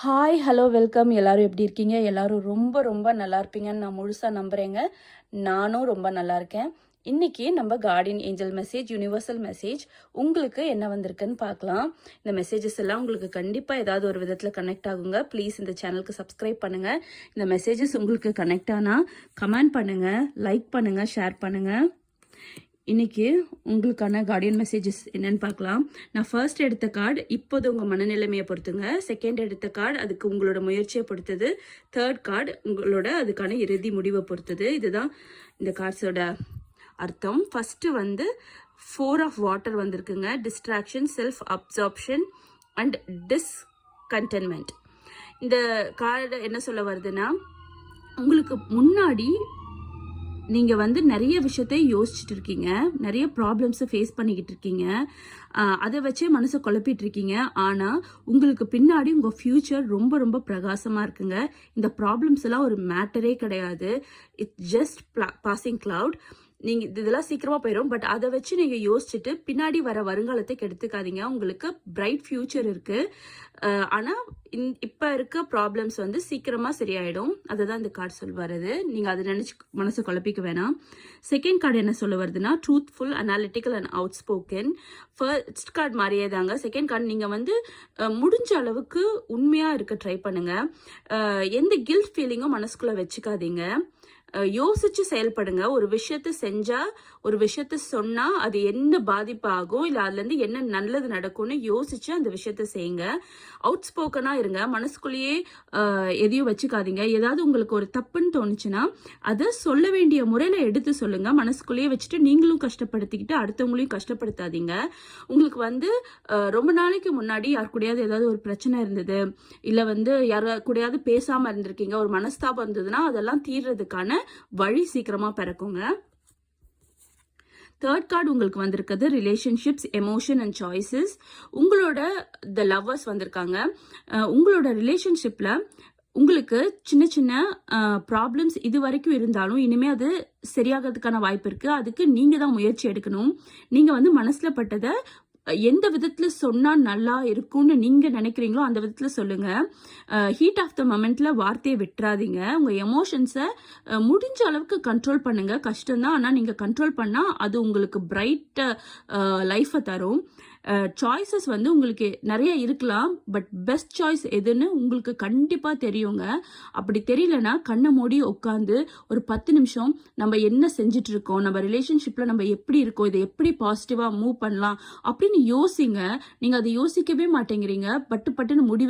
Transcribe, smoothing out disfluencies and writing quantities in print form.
Hi hello welcome. எல்லாரும் எப்படி இருக்கீங்க? எல்லாரும் ரொம்ப ரொம்ப நல்லா இருப்பீங்கன்னு நான் முழுசாக நம்புகிறேங்க. நானும் ரொம்ப நல்லா இருக்கேன். இன்னைக்கு நம்ம Guardian angel message, universal message உங்களுக்கு என்ன வந்திருக்குன்னு பார்க்கலாம். இந்த மெசேஜஸ் எல்லாம் உங்களுக்கு கண்டிப்பாக ஏதாவது ஒரு விதத்தில் கனெக்ட் ஆகுங்க. ப்ளீஸ் இந்த சேனலுக்கு சப்ஸ்கிரைப் பண்ணுங்கள். இந்த மெசேஜஸ் உங்களுக்கு கனெக்ட் ஆனால் கமெண்ட் பண்ணுங்கள், லைக் பண்ணுங்கள், ஷேர் பண்ணுங்கள். இன்னைக்கு உங்களுக்கான கார்டியன் மெசேஜஸ் என்னன்னு பார்க்கலாம். நான் ஃபர்ஸ்ட் எடுத்த கார்டு இப்போது உங்கள் மனநிலைமையை பொறுத்துங்க. செகண்ட் எடுத்த கார்டு அதுக்கு உங்களோட முயற்சியை பொறுத்தது. தேர்ட் கார்டு உங்களோட அதுக்கான இறுதி முடிவை பொறுத்தது. இதுதான் இந்த கார்ட்ஸோட அர்த்தம். ஃபர்ஸ்ட் 4 ஆஃப் வாட்டர் வந்திருக்குங்க. Distraction, self absorption and discontentment. இந்த கார்டு என்ன சொல்ல வருதுன்னா, உங்களுக்கு முன்னாடி நீங்கள் நிறைய விஷயத்தை யோசிச்சுட்டு இருக்கீங்க, நிறைய ப்ராப்ளம்ஸை ஃபேஸ் பண்ணிக்கிட்டு இருக்கீங்க, அதை வச்சே மனசை குழப்பிட்டு இருக்கீங்க. ஆனால் உங்களுக்கு பின்னாடி உங்கள் ஃப்யூச்சர் ரொம்ப ரொம்ப பிரகாசமாக இருக்குங்க. இந்த ப்ராப்ளம்ஸ் எல்லாம் ஒரு மேட்டரே கிடையாது. It's just passing cloud. நீங்கள் இதெல்லாம் சீக்கிரமாக போயிடும். பட் அதை வச்சு நீங்கள் யோசிச்சுட்டு பின்னாடி வர வருங்காலத்தை கெடுத்துக்காதீங்க. உங்களுக்கு பிரைட் ஃபியூச்சர் இருக்குது. ஆனால் இப்போ இருக்க ப்ராப்ளம்ஸ் சீக்கிரமாக சரியாயிடும். அதை தான் இந்த கார்டு சொல்ல வருது. நீங்கள் அதை நினச்சி மனசை குழப்பிக்க வேணாம். செகண்ட் கார்டு என்ன சொல்ல வருதுன்னா, truthful, analytical and out spoken. First card மாதிரியே தாங்க. செகண்ட் கார்டு நீங்கள் முடிஞ்ச அளவுக்கு உண்மையாக இருக்க ட்ரை பண்ணுங்கள். எந்த கில்ட் ஃபீலிங்கும் மனசுக்குள்ளே வச்சுக்காதீங்க. யோசிச்சு செயல்படுங்க. ஒரு விஷயத்த செஞ்சா, ஒரு விஷயத்த சொன்னா அது என்ன பாதிப்பு ஆகும், இல்லை அதுலேருந்து என்ன நல்லது நடக்கும்னு யோசிச்சு அந்த விஷயத்த செய்யுங்க. அவுட் ஸ்போக்கனா இருங்க. மனசுக்குள்ளேயே எதையும் வச்சுக்காதீங்க. ஏதாவது உங்களுக்கு ஒரு தப்புன்னு தோணுச்சுன்னா அதை சொல்ல வேண்டிய முறையில் எடுத்து சொல்லுங்க. மனசுக்குள்ளேயே வச்சுட்டு நீங்களும் கஷ்டப்படுத்திக்கிட்டு அடுத்தவங்களையும் கஷ்டப்படுத்தாதீங்க. உங்களுக்கு ரொம்ப நாளைக்கு முன்னாடி யார் கூடயாவது ஏதாவது ஒரு பிரச்சனை இருந்தது, இல்லை யார் கூடயாவது பேசாமல் இருந்திருக்கீங்க, ஒரு மனஸ்தாபம் இருந்ததுன்னா அதெல்லாம் தீர்றதுக்கான வழி சீக்கிரமா பிறக்குங்க. தேர்ட் கார்டு உங்களுக்கு வந்திருக்கிறது ரிலேஷன்ஷிப்ஸ், எமோஷன் அண்ட் சாய்ஸஸ். உங்களோட த லவ்வர்ஸ் வந்திருக்காங்க. உங்களோட ரிலேஷன்ஷிப்ல உங்களுக்கு சின்ன சின்ன ப்ராப்ளம்ஸ் இது வரைக்கும் இருந்தாலும் இனிமே அது சரியாகிறதுக்கான வாய்ப்பு இருக்கு. அதுக்கு நீங்க தான் முயற்சி எடுக்கணும். நீங்க மனசுல பட்டதை எந்த விதத்துல சொன்னா நல்லா இருக்கும்னு நீங்க நினைக்கிறீங்களோ அந்த விதத்துல சொல்லுங்க. ஹீட் ஆஃப் த மொமெண்ட்ல வார்த்தையை விட்டுறாதீங்க. உங்க எமோஷன்ஸை முடிஞ்ச அளவுக்கு கண்ட்ரோல் பண்ணுங்க. கஷ்டம்தான், ஆனா நீங்க கண்ட்ரோல் பண்ணா அது உங்களுக்கு பிரைட் லைஃபை தரும். சாய்ஸஸ் உங்களுக்கு நிறைய இருக்கலாம். பட் பெஸ்ட் சாய்ஸ் எதுன்னு உங்களுக்கு கண்டிப்பாக தெரியுங்க. அப்படி தெரியலனா கண்ணை மூடி உட்காந்து ஒரு 10 நிமிஷம் நம்ம என்ன செஞ்சுட்டு இருக்கோம், நம்ம ரிலேஷன்ஷிப்பில் நம்ம எப்படி இருக்கோம், இதை எப்படி பாசிட்டிவாக மூவ் பண்ணலாம் அப்படின்னு யோசிங்க. நீங்கள் அதை யோசிக்கவே மாட்டேங்கிறீங்க. பட்டுன்னு முடிவெடுத்து